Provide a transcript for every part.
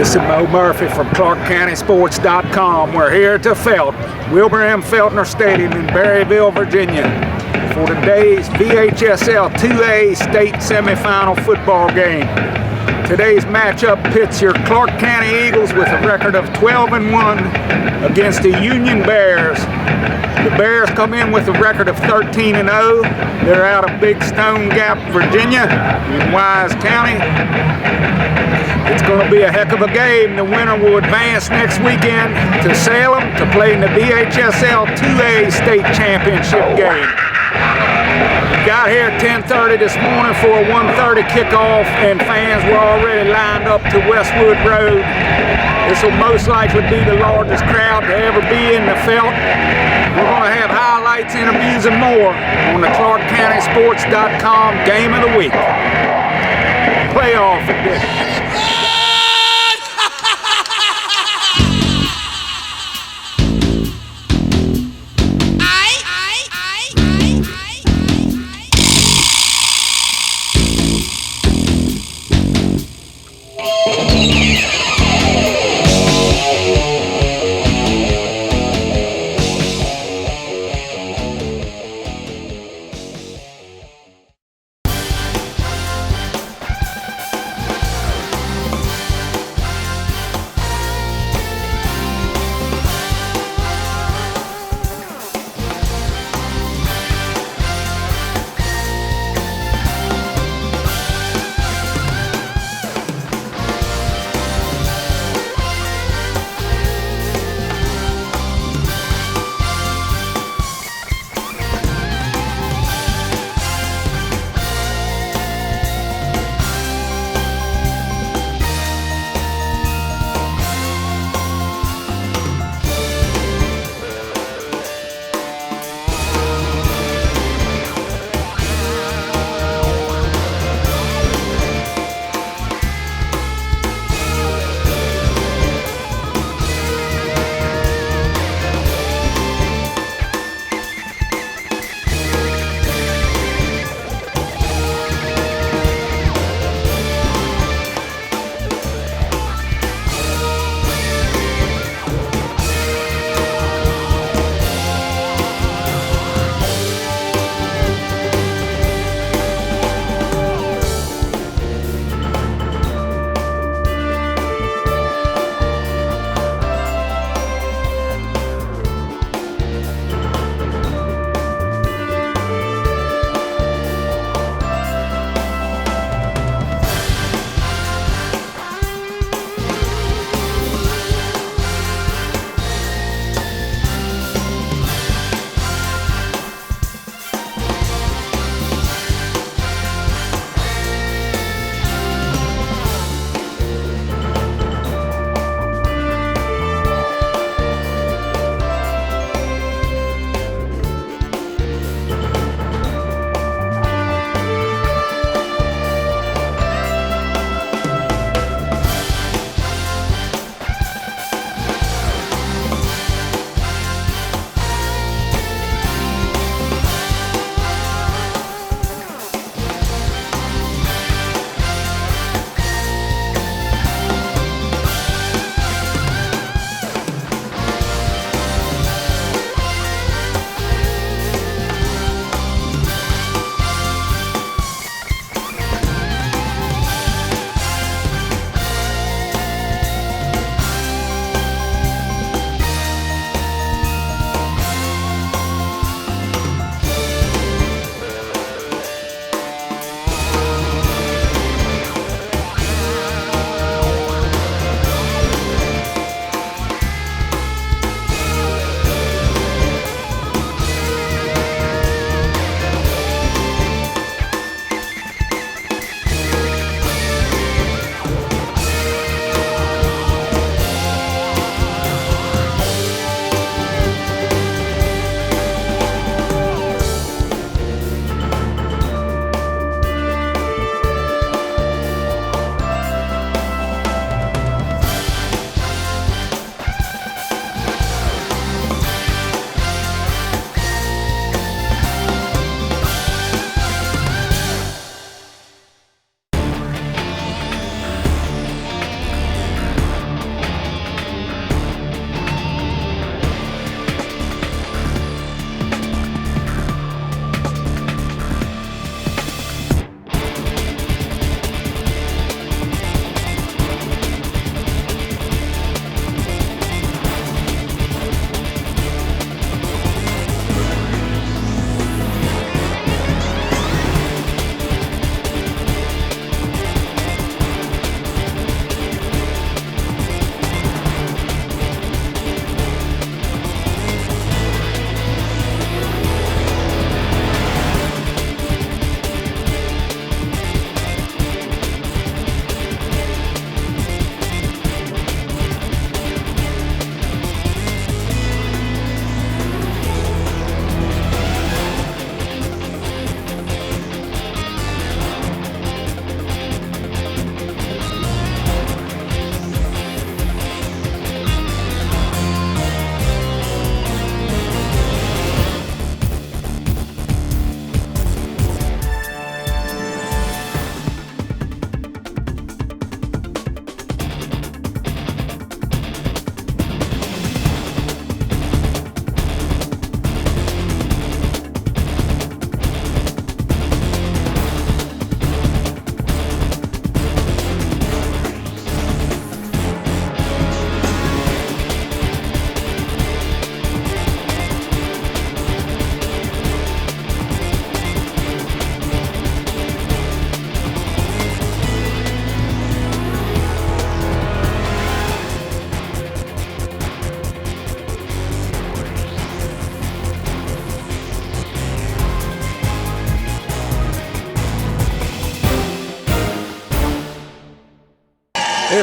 This is Mo Murphy from ClarkeCountySports.com. We're here to Wilbur M. Feltner Stadium in Berryville, Virginia, for today's VHSL 2A state semifinal football game. Today's matchup pits your Clarke County Eagles with a record of 12-1 against the Union Bears. The Bears come in with a record of 13-0. They're out of Big Stone Gap, Virginia, in Wise County. It's going to be a heck of a game. The winner will advance next weekend to Salem to play in the VHSL 2A state championship game. Got here at 10:30 this morning for a 1:30 kickoff, and fans were already lined up to Westwood Road. This will most likely be the largest crowd to ever be in the Felt. We're going to have highlights, interviews, and more on the ClarkeCountySports.com Game of the Week playoff edition.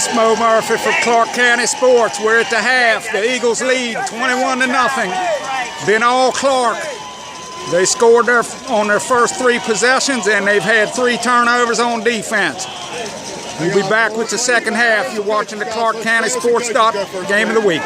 This Mo Murphy for Clarke County Sports. We're at the half. The Eagles lead 21-0. Been all Clarke. They scored on their first 3 possessions, and they've had 3 turnovers on defense. We'll be back with the second half. You're watching the Clarke County Sports Game of the Week.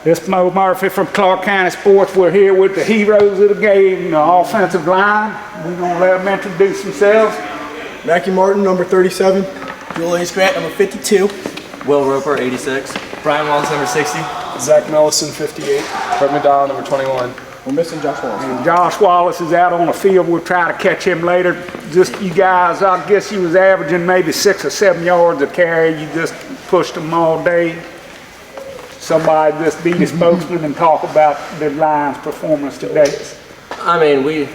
This is Mo Murphy from Clarke County Sports. We're here with the heroes of the game, the offensive line. We're going to let them introduce themselves. Mackie Martin, number 37. Julius Grant, number 52. Will Roper, 86. Brian Wallace, number 60. Zach Mellison, 58. Fred McDonald, number 21. We're missing Josh Wallace. And Josh Wallace is out on the field. We'll try to catch him later. Just you guys, I guess you was averaging maybe 6 or 7 yards a carry. You just pushed them all day. Somebody just be the spokesman and talk about the line's performance today. I mean, we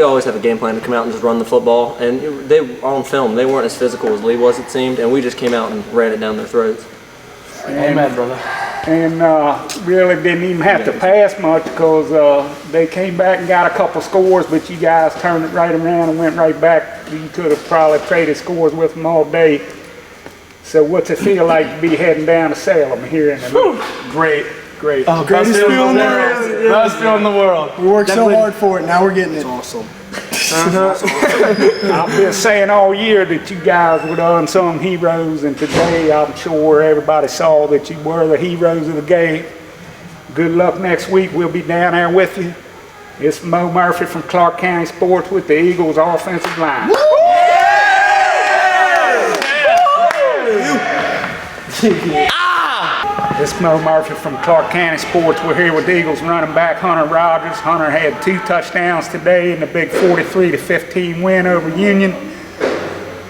always have a game plan to come out and just run the football. And they on film, they weren't as physical as Lee was, it seemed, and we just came out and ran it down their throats. Amen, brother. And really didn't even have to pass much because they came back and got a couple scores, but you guys turned it right around and went right back. You could have probably traded scores with them all day. So what's it feel like to be heading down to Salem here in the Great. Oh, greatest feeling in the world. Best feeling in the world. We worked so hard for it, now we're getting it. It's awesome. I've been saying all year that you guys were the unsung heroes, and today I'm sure everybody saw that you were the heroes of the game. Good luck next week. We'll be down there with you. It's Mo Murphy from Clarke County Sports with the Eagles offensive line. It's Mo Murphy from Clarke County Sports. We're here with Eagles running back Hunter Rogers. Hunter had 2 touchdowns today in the big 43-15 win over Union.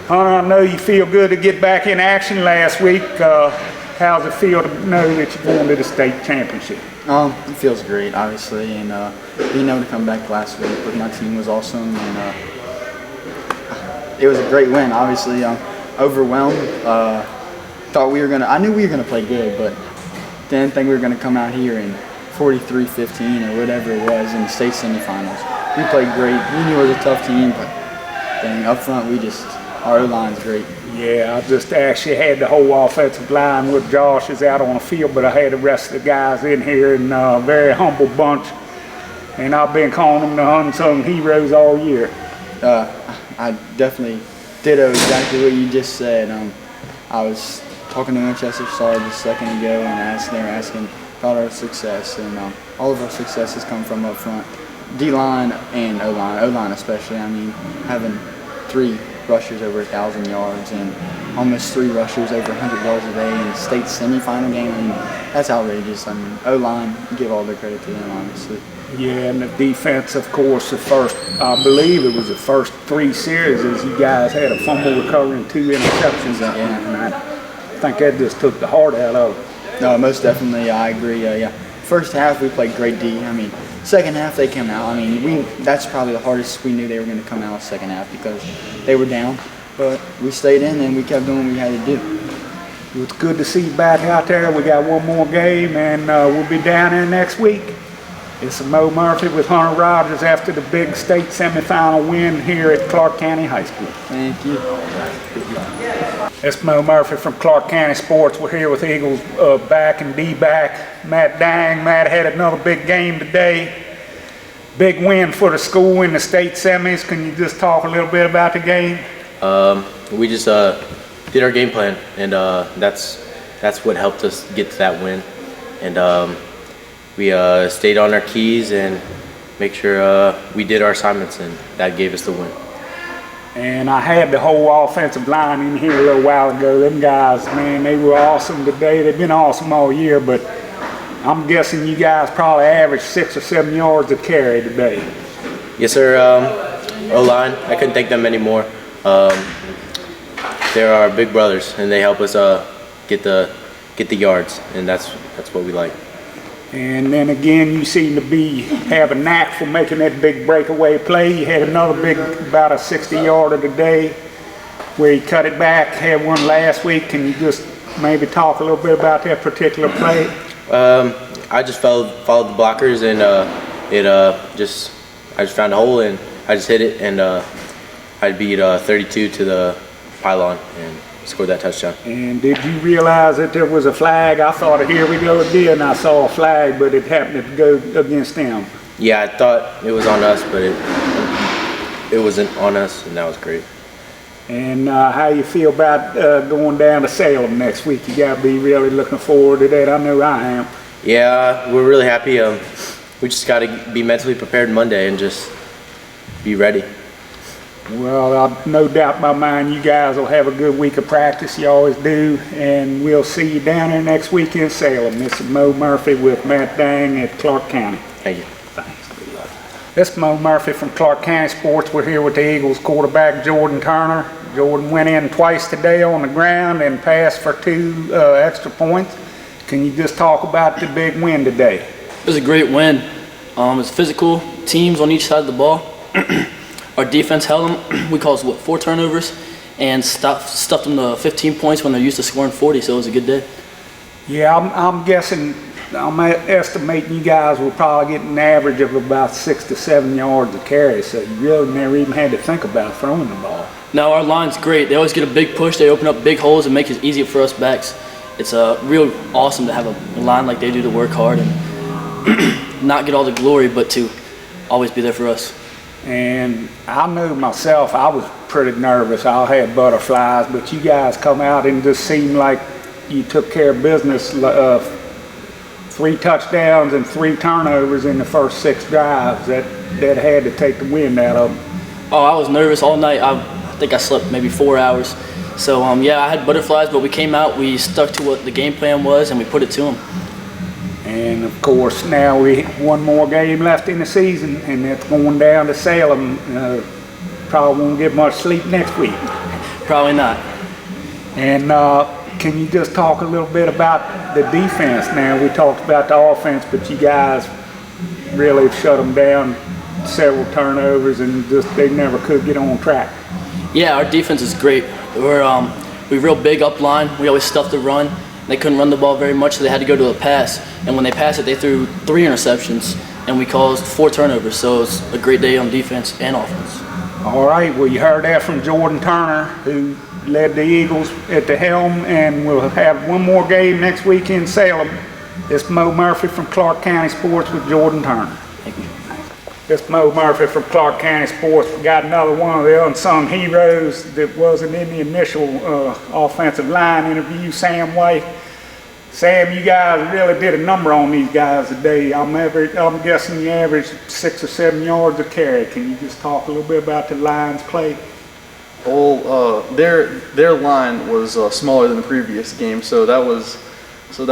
Hunter, I know you feel good to get back in action last week. How's it feel to know that you're going to the state championship? It feels great, obviously, and being able to come back last week with my team was awesome, and it was a great win. Obviously, overwhelmed. I knew we were gonna play good, but didn't think we were gonna come out here in 43-15 or whatever it was in the state semifinals. We played great. Union was a tough team, but dang, up front our O-line's great. Yeah, I just actually had the whole offensive line with Josh is out on the field, but I had the rest of the guys in here, and a very humble bunch. And I've been calling them the unsung heroes all year. I definitely ditto exactly what you just said. I was talking to Winchester Star just a second ago, and they were asking about our success, and all of our success has come from up front. D-line and O-line, O-line especially. I mean, having 3 rushers over 1,000 yards and almost 3 rushers over 100 yards a day in the state semifinal game, I mean, that's outrageous. I mean, O-line, give all the credit to them, honestly. Yeah, and the defense, of course, I believe it was the first 3 series as you guys had a fumble recovery and 2 interceptions. And I think that just took the heart out of it. No, most definitely, I agree. Yeah. First half, we played great D. I mean, second half, they came out. I mean, that's probably the hardest we knew they were going to come out second half because they were down. But we stayed in and we kept doing what we had to do. It's good to see you back out there. We got one more game, and we'll be down there next week. It's Mo Murphy with Hunter Rogers after the big state semifinal win here at Clarke County High School. Thank you. It's Mo Murphy from Clarke County Sports. We're here with Eagles back and D-back. Matt Dang. Matt had another big game today. Big win for the school in the state semis. Can you just talk a little bit about the game? We just did our game plan, and that's what helped us get to that win. And we stayed on our keys and make sure we did our assignments, and that gave us the win. And I had the whole offensive line in here a little while ago. Them guys, man, they were awesome today. They've been awesome all year, but I'm guessing you guys probably averaged 6 or 7 yards a carry today. Yes, sir. O-line, I couldn't thank them anymore. They're our big brothers, and they help us get the yards, and that's what we like. And then again, you seem to have a knack for making that big breakaway play. You had another big, about a 60-yarder today, where you cut it back. Had one last week. Can you just maybe talk a little bit about that particular play? I just followed the blockers, and I just found a hole and I just hit it, and I beat 32 to the pylon and scored that touchdown. And did you realize that there was a flag? I thought, here we go again. I saw a flag, but it happened to go against them. Yeah, I thought it was on us, but it wasn't on us, and that was great. And how you feel about going down to Salem next week? You got to be really looking forward to that. I know I am. Yeah, we're really happy. We just got to be mentally prepared Monday and just be ready. Well, I've no doubt in my mind you guys will have a good week of practice. You always do. And we'll see you down there next week in Salem. This is Mo Murphy with Matt Dang at Clarke County. Thank you. Thanks. Good luck. This is Mo Murphy from Clarke County Sports. We're here with the Eagles quarterback Jordan Turner. Jordan went in twice today on the ground and passed for 2 extra points. Can you just talk about the big win today? It was a great win. It's physical, teams on each side of the ball. Our defense held them. We caused, 4 turnovers and stuffed them to 15 points when they're used to scoring 40, so it was a good day. Yeah, I'm guessing, I'm estimating you guys will probably get an average of about 6 to 7 yards a carry, so you really never even had to think about throwing the ball. No, our line's great. They always get a big push. They open up big holes and make it easier for us backs. It's real awesome to have a line like they do to work hard and not get all the glory, but to always be there for us. And I know myself, I was pretty nervous. I had butterflies, but you guys come out and just seemed like you took care of business. 3 touchdowns and 3 turnovers in the first 6 drives that had to take the wind out of them. Oh, I was nervous all night. I think I slept maybe 4 hours. So yeah, I had butterflies, but we came out, we stuck to what the game plan was, and we put it to them. And of course, now we have one more game left in the season, and it's going down to Salem. Probably won't get much sleep next week. Probably not. And can you just talk a little bit about the defense now? We talked about the offense, but you guys really shut them down, several turnovers, and just they never could get on track. Yeah, our defense is great. We're real big up line. We always stuff the run. They couldn't run the ball very much, so they had to go to a pass. And when they passed it, they threw 3 interceptions, and we caused 4 turnovers. So it's a great day on defense and offense. All right, well, you heard that from Jordan Turner, who led the Eagles at the helm, and we'll have one more game next week in Salem. This is Mo Murphy from Clarke County Sports with Jordan Turner. Thank you. This is Mo Murphy from Clarke County Sports. We got another one of the unsung heroes that wasn't in the initial offensive line interview, Sam White. Sam, you guys really did a number on these guys today. I'm guessing you averaged 6 or 7 yards a carry. Can you just talk a little bit about the line's play? Well, their line was smaller than the previous game, so that was good.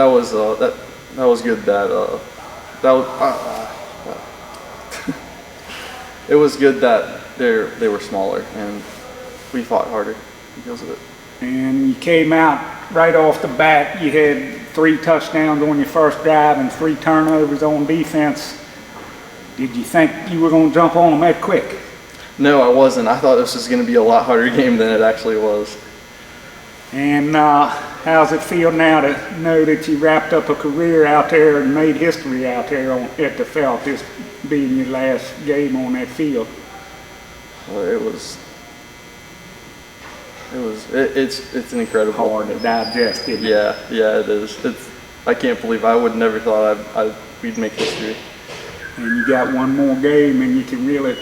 It was good that they were smaller, and we fought harder because of it. And you came out right off the bat. You had 3 touchdowns on your first drive and 3 turnovers on defense. Did you think you were going to jump on them that quick? No, I wasn't. I thought this was going to be a lot harder game than it actually was. And how's it feel now to know that you wrapped up a career out there and made history out there at the Felt, this being your last game on that field? It's an incredible. Hard to digest, isn't it? Yeah, it is. I can't believe I would never thought we'd make history. And you got one more game, and you can really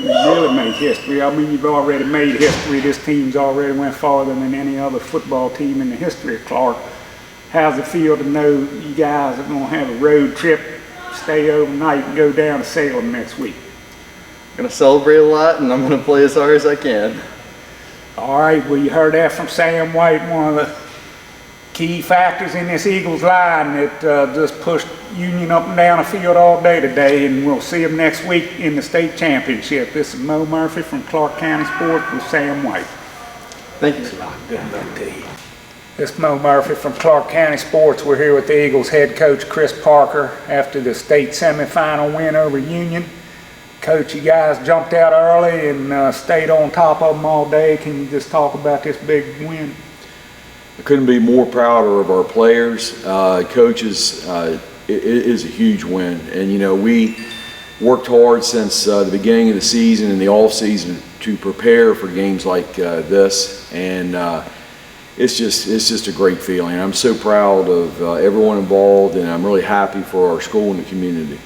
make history. I mean, you've already made history. This team's already went farther than any other football team in the history of Clarke. How's it feel to know you guys are going to have a road trip, stay overnight, and go down to Salem next week? I'm going to celebrate a lot, and I'm going to play as hard as I can. All right, well, you heard that from Sam White, one of the key factors in this Eagles line that just pushed Union up and down the field all day today, and we'll see them next week in the state championship. This is Mo Murphy from Clarke County Sports with Sam White. Thank you. Good luck to you. This is Mo Murphy from Clarke County Sports. We're here with the Eagles head coach Chris Parker after the state semifinal win over Union. Coach, you guys jumped out early and stayed on top of them all day. Can you just talk about this big win? I couldn't be more prouder of our players, coaches. It is a huge win, and you know we worked hard since the beginning of the season and the off season to prepare for games like this, and it's just a great feeling. I'm so proud of everyone involved, and I'm really happy for our school and the community.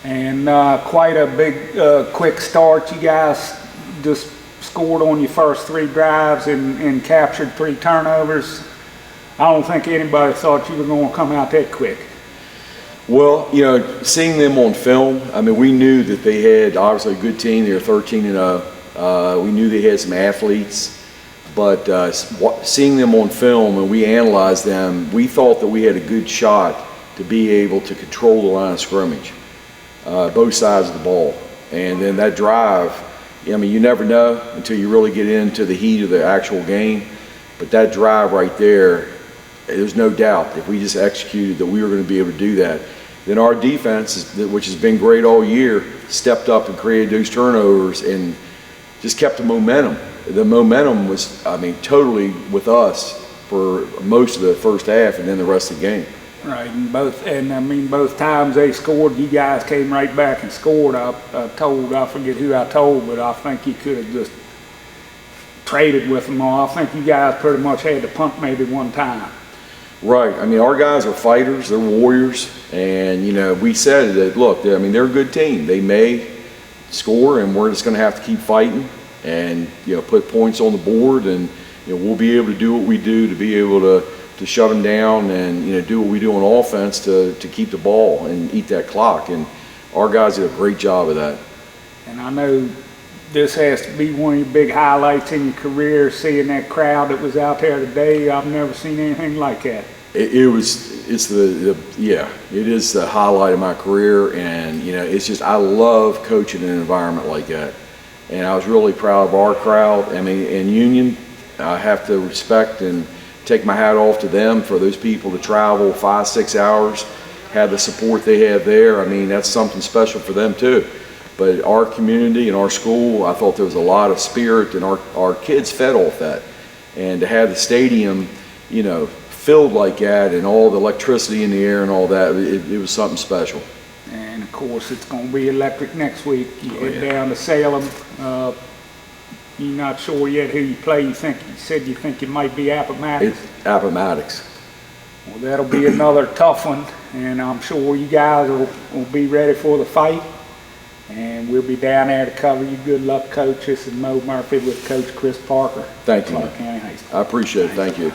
And quite a big, quick start. You guys just scored on your first 3 drives and captured 3 turnovers. I don't think anybody thought you were going to come out that quick. Well, you know, seeing them on film, I mean, we knew that they had obviously a good team. They were 13-0. We knew they had some athletes, but seeing them on film and we analyzed them, we thought that we had a good shot to be able to control the line of scrimmage, both sides of the ball. And then that drive, I mean, you never know until you really get into the heat of the actual game, but that drive right there, there's no doubt if we just executed that we were going to be able to do that. Then our defense, which has been great all year, stepped up and created those turnovers and just kept the momentum. The momentum was, I mean, totally with us for most of the first half and then the rest of the game. Right, and both times they scored, you guys came right back and scored. I forget who I told, but I think you could have just traded with them all. I think you guys pretty much had to punt maybe one time. Right. I mean, our guys are fighters. They're warriors. And, you know, we said that, look, I mean, they're a good team. They may score, and we're just going to have to keep fighting and, you know, put points on the board. And, you know, we'll be able to do what we do to be able to shut them down and, you know, do what we do on offense to keep the ball and eat that clock. And our guys did a great job of that. And I know this has to be one of your big highlights in your career, seeing that crowd that was out there today. I've never seen anything like that. It is the highlight of my career, and you know, it's just, I love coaching in an environment like that. And I was really proud of our crowd. I mean, in Union, I have to respect and take my hat off to them for those people to travel 5-6 hours, have the support they have there. I mean, that's something special for them too. But our community and our school, I thought there was a lot of spirit, and our kids fed off that. And to have the stadium, you know, filled like that and all the electricity in the air and all that, it was something special. And of course, it's going to be electric next week. You head down to Salem. You're not sure yet who you play. You said you think it might be Appomattox. It's Appomattox. Well, that'll be another tough one, and I'm sure you guys will be ready for the fight. And we'll be down there to cover you. Good luck, Coach. This is Mo Murphy with Coach Chris Parker. Thank you. Clarke County High School. I appreciate it. Thank you.